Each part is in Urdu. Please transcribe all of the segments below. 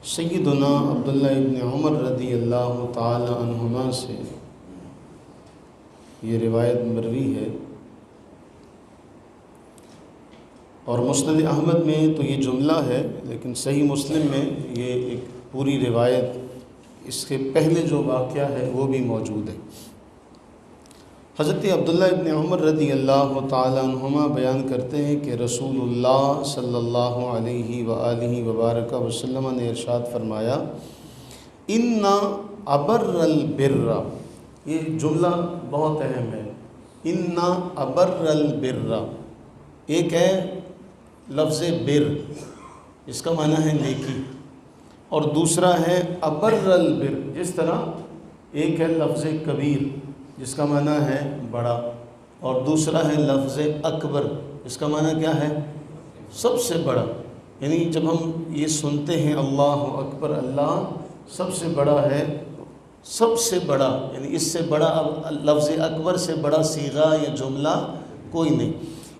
سیدنا عبداللہ ابن عمر رضی اللہ تعالی عنہما سے یہ روایت مروی ہے، اور مسند احمد میں تو یہ جملہ ہے، لیکن صحیح مسلم میں یہ ایک پوری روایت، اس کے پہلے جو واقعہ ہے وہ بھی موجود ہے۔ حضرت عبداللہ ابن عمر رضی اللہ تعالی عنہما بیان کرتے ہیں کہ رسول اللہ صلی اللہ علیہ وآلہ وبارک وسلم نے ارشاد فرمایا، ان ابر البر، یہ جملہ بہت اہم ہے۔ ان ابر البر، ایک ہے لفظ بر، اس کا معنی ہے نیکی، اور دوسرا ہے ابر البر، جس طرح ایک ہے لفظ کبیر جس کا معنی ہے بڑا، اور دوسرا ہے لفظ اکبر، اس کا معنی کیا ہے؟ سب سے بڑا۔ یعنی جب ہم یہ سنتے ہیں اللہ اکبر، اللہ سب سے بڑا ہے، سب سے بڑا، یعنی اس سے بڑا اب لفظ اکبر سے بڑا صیغہ یا جملہ کوئی نہیں۔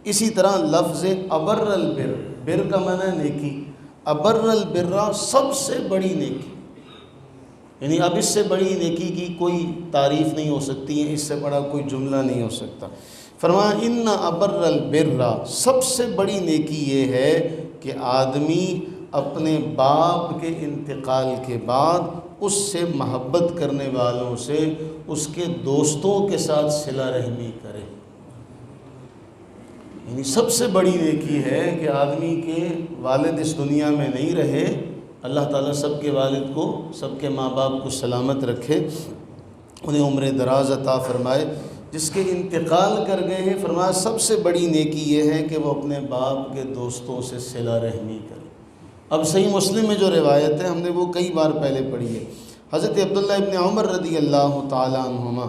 اسی طرح لفظ ابر البر، بر کا معنی ہے نیکی، ابر البر سب سے بڑی نیکی، یعنی اب اس سے بڑی نیکی کی کوئی تعریف نہیں ہو سکتی ہے، اس سے بڑا کوئی جملہ نہیں ہو سکتا۔ فرمایا ان ابر البر، سب سے بڑی نیکی یہ ہے کہ آدمی اپنے باپ کے انتقال کے بعد اس سے محبت کرنے والوں سے، اس کے دوستوں کے ساتھ صلہ رحمی کرے۔ یعنی سب سے بڑی نیکی ہے کہ آدمی کے والد اس دنیا میں نہیں رہے، اللہ تعالیٰ سب کے والد کو، سب کے ماں باپ کو سلامت رکھے، انہیں عمر دراز عطا فرمائے۔ جس کے انتقال کر گئے ہیں، فرمایا سب سے بڑی نیکی یہ ہے کہ وہ اپنے باپ کے دوستوں سے صلہ رحمی کرے۔ اب صحیح مسلم میں جو روایت ہے، ہم نے وہ کئی بار پہلے پڑھی ہے۔ حضرت عبداللہ ابن عمر رضی اللہ تعالی عنہما،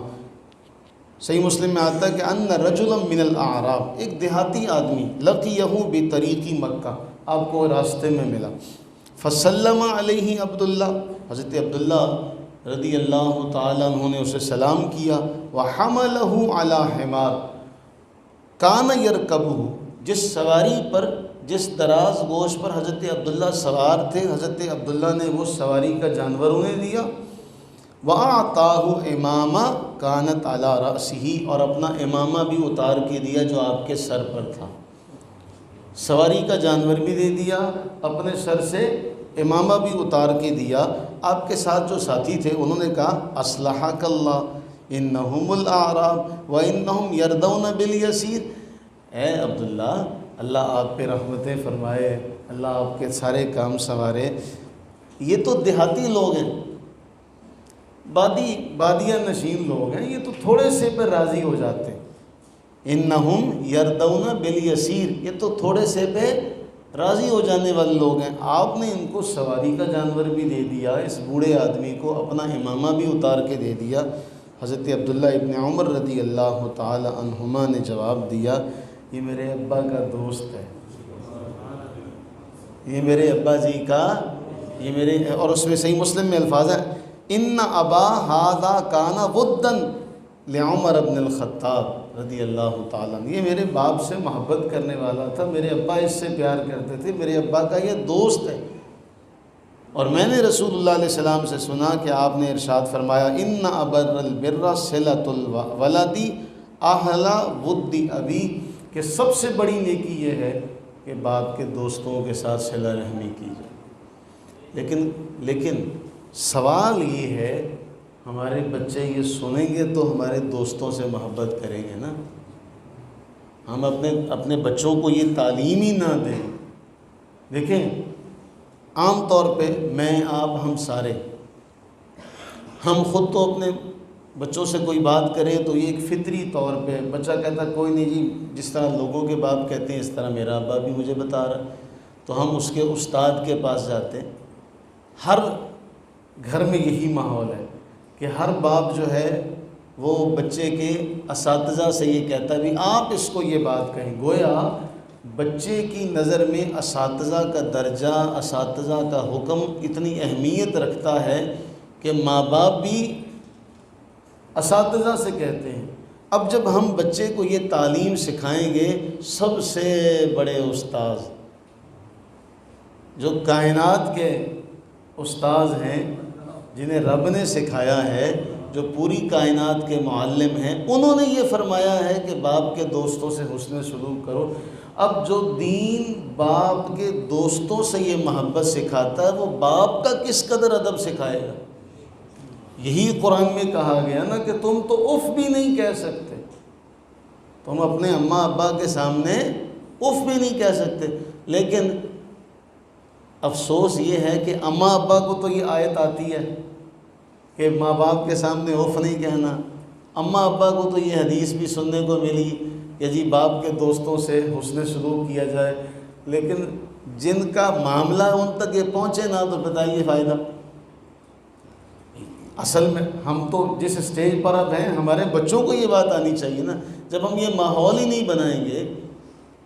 صحیح مسلم میں آتا ہے کہ ان رجلا من الاعراب، ایک دیہاتی آدمی، لقیہ بطریق مکہ، آپ کو راستے میں ملا، فسلم علیہ عبداللہ، حضرت عبداللہ رضی اللہ تعالی عنہ نے اسے سلام کیا، وحملہ علی حمار کان یرکبہ، جس سواری پر، جس دراز گوش پر حضرت عبداللہ سوار تھے، حضرت عبداللہ نے وہ سواری کا جانور انہیں دیا، وَأَعْطَاهُ امامہ کانت علی رأسہ، اور اپنا امامہ بھی اتار کے دیا جو آپ کے سر پر تھا۔ سواری کا جانور بھی دے دیا، اپنے سر سے امامہ بھی اتار کے دیا۔ آپ کے ساتھ جو ساتھی تھے انہوں نے کہا اصلحک اللہ انہم الاعراب وانہم یرضون بالیسیر، اے عبداللہ اللہ آپ پہ رحمتیں فرمائے، اللہ آپ کے سارے کام سنوارے، یہ تو دیہاتی لوگ ہیں، بادیہ نشین لوگ ہیں، یہ تو تھوڑے سے پہ راضی ہو جاتے ہیں۔ انہم یرضون بالیسیر، یہ تو تھوڑے سے پہ راضی ہو جانے والے لوگ ہیں، آپ نے ان کو سواری کا جانور بھی دے دیا، اس بوڑھے آدمی کو اپنا امامہ بھی اتار کے دے دیا۔ حضرت عبداللہ ابن عمر رضی اللہ تعالی عنہما نے جواب دیا، یہ میرے ابا کا دوست ہے، یہ میرے ابا جی کا، یہ میرے، اور اس میں صحیح مسلم میں الفاظ ہیں ان ابا ھذا کان ودا لعمر بن الخطاب رضی اللہ تعالیٰ عنہ، یہ میرے باپ سے محبت کرنے والا تھا، میرے ابا اس سے پیار کرتے تھے، میرے ابا کا یہ دوست ہے۔ اور میں نے رسول اللہ علیہ السلام سے سنا کہ آپ نے ارشاد فرمایا ان ابر البر صلۃ الولد اہل ود ابی، کہ سب سے بڑی نیکی یہ ہے کہ باپ کے دوستوں کے ساتھ صلہ رحمی کی جائے۔ لیکن سوال یہ ہے، ہمارے بچے یہ سنیں گے تو ہمارے دوستوں سے محبت کریں گے نا؟ ہم اپنے بچوں کو یہ تعلیم ہی نہ دیں۔ دیکھیں عام طور پہ میں، آپ، ہم سارے، ہم خود تو اپنے بچوں سے کوئی بات کریں تو یہ ایک فطری طور پہ بچہ کہتا کوئی نہیں جی، جس طرح لوگوں کے باپ کہتے ہیں اس طرح میرا ابا بھی مجھے بتا رہا، تو ہم اس کے استاد کے پاس جاتے ہیں۔ ہر گھر میں یہی ماحول ہے کہ ہر باپ جو ہے وہ بچے کے اساتذہ سے یہ کہتا ہے بھی آپ اس کو یہ بات کہیں، گویا بچے کی نظر میں اساتذہ کا درجہ، اساتذہ کا حکم اتنی اہمیت رکھتا ہے کہ ماں باپ بھی اساتذہ سے کہتے ہیں۔ اب جب ہم بچے کو یہ تعلیم سکھائیں گے، سب سے بڑے استاذ جو کائنات کے استاذ ہیں جنہیں رب نے سکھایا ہے، جو پوری کائنات کے معلم ہیں، انہوں نے یہ فرمایا ہے کہ باپ کے دوستوں سے حسن سلوک کرو۔ اب جو دین باپ کے دوستوں سے یہ محبت سکھاتا ہے، وہ باپ کا کس قدر ادب سکھائے گا؟ یہی قرآن میں کہا گیا نا کہ تم تو اف بھی نہیں کہہ سکتے، تم اپنے اماں ابا کے سامنے اف بھی نہیں کہہ سکتے۔ لیکن افسوس یہ ہے کہ اماں ابا کو تو یہ آیت آتی ہے کہ ماں باپ کے سامنے اف نہیں کہنا، اماں ابا کو تو یہ حدیث بھی سننے کو ملی کہ جی باپ کے دوستوں سے حسن سلوک کیا جائے، لیکن جن کا معاملہ ان تک یہ پہنچے نا تو بتائیے فائدہ۔ اصل میں ہم تو جس اسٹیج پر اب ہیں، ہمارے بچوں کو یہ بات آنی چاہیے نا۔ جب ہم یہ ماحول ہی نہیں بنائیں گے،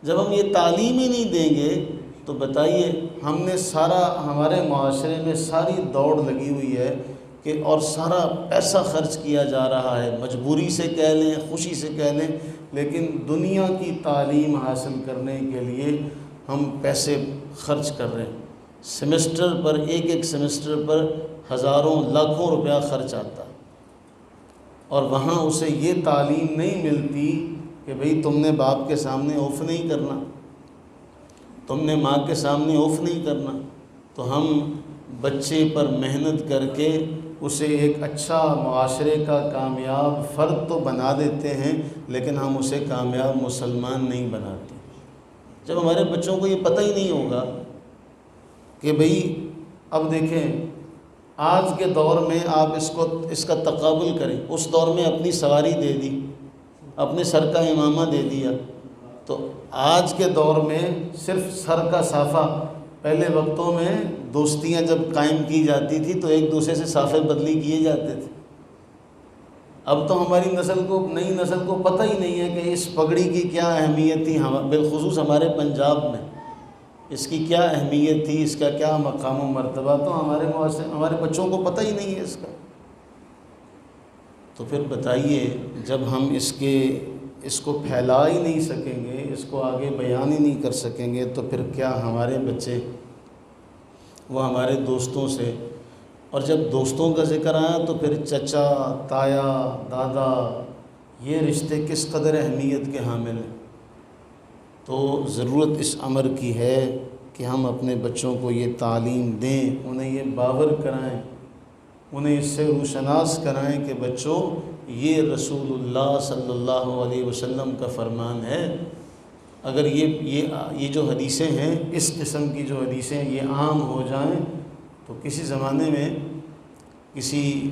جب ہم یہ تعلیم ہی نہیں دیں گے، تو بتائیے ہم نے سارا، ہمارے معاشرے میں ساری دوڑ لگی ہوئی ہے کہ اور سارا پیسہ خرچ کیا جا رہا ہے، مجبوری سے کہہ لیں، خوشی سے کہہ لیں، لیکن دنیا کی تعلیم حاصل کرنے کے لیے ہم پیسے خرچ کر رہے ہیں۔ سیمسٹر پر، ایک سیمسٹر پر ہزاروں لاکھوں روپیہ خرچ آتا ہے، اور وہاں اسے یہ تعلیم نہیں ملتی کہ بھئی تم نے باپ کے سامنے اف نہیں کرنا، تم نے ماں کے سامنے اف نہیں کرنا۔ تو ہم بچے پر محنت کر کے اسے ایک اچھا معاشرے کا کامیاب فرد تو بنا دیتے ہیں، لیکن ہم اسے کامیاب مسلمان نہیں بناتے۔ جب ہمارے بچوں کو یہ پتہ ہی نہیں ہوگا کہ بھئی، اب دیکھیں آج کے دور میں آپ اس کا تقابل کریں، اس دور میں اپنی سواری دے دی، اپنے سر کا امامہ دے دیا، تو آج کے دور میں صرف سر کا صافہ۔ پہلے وقتوں میں دوستیاں جب قائم کی جاتی تھی تو ایک دوسرے سے صافے بدلی کیے جاتے تھے۔ اب تو ہماری نسل کو، نئی نسل کو پتہ ہی نہیں ہے کہ اس پگڑی کی کیا اہمیت تھی، بالخصوص ہمارے پنجاب میں اس کی کیا اہمیت تھی، اس کا کیا مقام و مرتبہ، تو ہمارے بچوں کو پتہ ہی نہیں ہے اس کا۔ تو پھر بتائیے، جب ہم اس کو پھیلا ہی نہیں سکیں گے، اس کو آگے بیان ہی نہیں کر سکیں گے، تو پھر کیا ہمارے بچے وہ ہمارے دوستوں سے، اور جب دوستوں کا ذکر آیا تو پھر چچا، تایا، دادا، یہ رشتے کس قدر اہمیت کے حامل ہیں۔ تو ضرورت اس امر کی ہے کہ ہم اپنے بچوں کو یہ تعلیم دیں، انہیں یہ باور کرائیں، انہیں اس سے روشناس کرائیں کہ بچوں، یہ رسول اللہ صلی اللہ علیہ وسلم کا فرمان ہے۔ اگر یہ جو حدیثیں ہیں، اس قسم کی جو حدیثیں یہ عام ہو جائیں، تو کسی زمانے میں کسی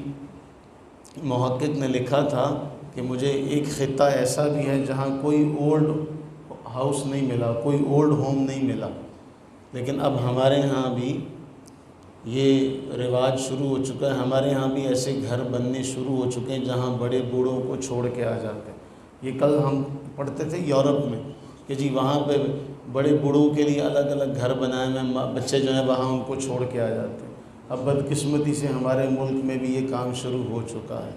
محقق نے لکھا تھا کہ مجھے ایک خطہ ایسا بھی ہے جہاں کوئی اولڈ ہاؤس نہیں ملا، کوئی اولڈ ہوم نہیں ملا، لیکن اب ہمارے ہاں بھی یہ رواج شروع ہو چکا ہے، ہمارے ہاں بھی ایسے گھر بننے شروع ہو چکے ہیں جہاں بڑے بوڑھوں کو چھوڑ کے آ جاتے ہیں۔ یہ کل ہم پڑھتے تھے یورپ میں کہ جی وہاں پہ بڑے بوڑھوں کے لیے الگ الگ گھر بنائے ہوئے، بچے جو ہیں وہاں ان کو چھوڑ کے آ جاتے ہیں۔ اب بدقسمتی سے ہمارے ملک میں بھی یہ کام شروع ہو چکا ہے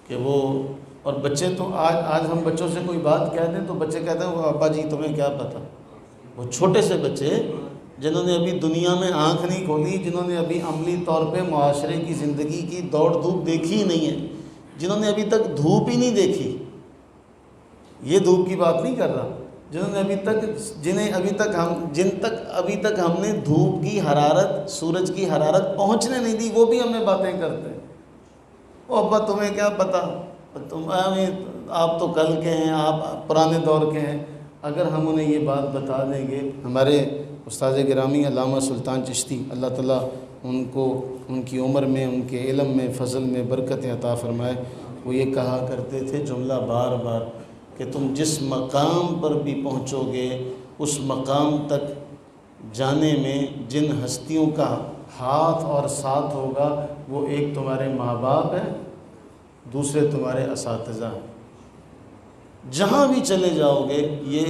کہ وہ، اور بچے تو آج ہم بچوں سے کوئی بات کہتے ہیں تو بچے کہتے ہیں وہ ابا جی تمہیں کیا پتہ۔ وہ چھوٹے سے بچے جنہوں نے ابھی دنیا میں آنکھ نہیں کھولی، جنہوں نے ابھی عملی طور پہ معاشرے کی زندگی کی دوڑ دھوپ دیکھی ہی نہیں ہے، جنہوں نے ابھی تک دھوپ ہی نہیں دیکھی، یہ دھوپ کی بات نہیں کر رہا، جن تک ابھی تک ہم نے دھوپ کی حرارت، سورج کی حرارت پہنچنے نہیں دی، وہ بھی ہمیں باتیں کرتے ہیں۔ او ابا تمہیں کیا پتہ، آپ تو کل کے ہیں، آپ پرانے دور کے ہیں۔ اگر ہم انہیں یہ بات بتا دیں گے، ہمارے استاد گرامی علامہ سلطان چشتی اللہ تعالیٰ ان کو ان کی عمر میں، ان کے علم میں، فضل میں برکت عطا فرمائے، وہ یہ کہا کرتے تھے جملہ بار بار کہ تم جس مقام پر بھی پہنچو گے، اس مقام تک جانے میں جن ہستیوں کا ہاتھ اور ساتھ ہوگا، وہ ایک تمہارے ماں باپ ہیں، دوسرے تمہارے اساتذہ ہیں۔ جہاں بھی چلے جاؤ گے یہ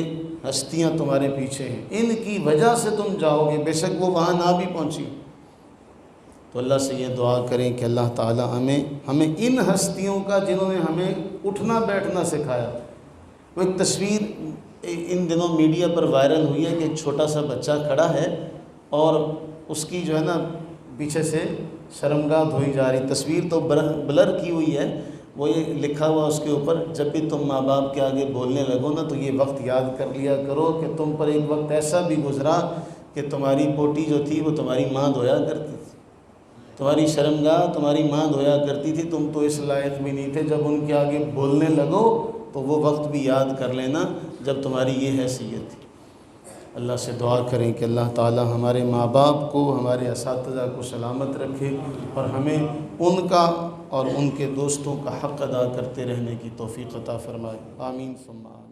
ہستیاں تمہارے پیچھے ہیں، ان کی وجہ سے تم جاؤ گے، بے شک وہ وہاں نہ بھی پہنچی۔ تو اللہ سے یہ دعا کریں کہ اللہ تعالیٰ ہمیں ان ہستیوں کا، جنہوں نے ہمیں اٹھنا بیٹھنا سکھایا۔ وہ ایک تصویر ان دنوں میڈیا پر وائرل ہوئی ہے کہ ایک چھوٹا سا بچہ کھڑا ہے اور اس کی جو ہے نا پیچھے سے شرمگاہ دھوئی جا رہی، تصویر تو بلر کی ہوئی ہے، وہ یہ لکھا ہوا اس کے اوپر جب بھی تم ماں باپ کے آگے بولنے لگو نا تو یہ وقت یاد کر لیا کرو کہ تم پر ایک وقت ایسا بھی گزرا کہ تمہاری پوٹی جو تھی وہ تمہاری ماں دھویا کرتی تھی، تمہاری شرمگاہ تمہاری ماں دھویا کرتی تھی، تم تو اس لائق بھی نہیں تھے، جب ان کے آگے بولنے لگو تو وہ وقت بھی یاد کر لینا جب تمہاری یہ حیثیت تھی۔ اللہ سے دعا کریں کہ اللہ تعالی ہمارے ماں باپ کو، ہمارے اساتذہ کو سلامت رکھے اور ہمیں ان کا اور ان کے دوستوں کا حق ادا کرتے رہنے کی توفیق عطا فرمائے۔ آمین ثم آمین۔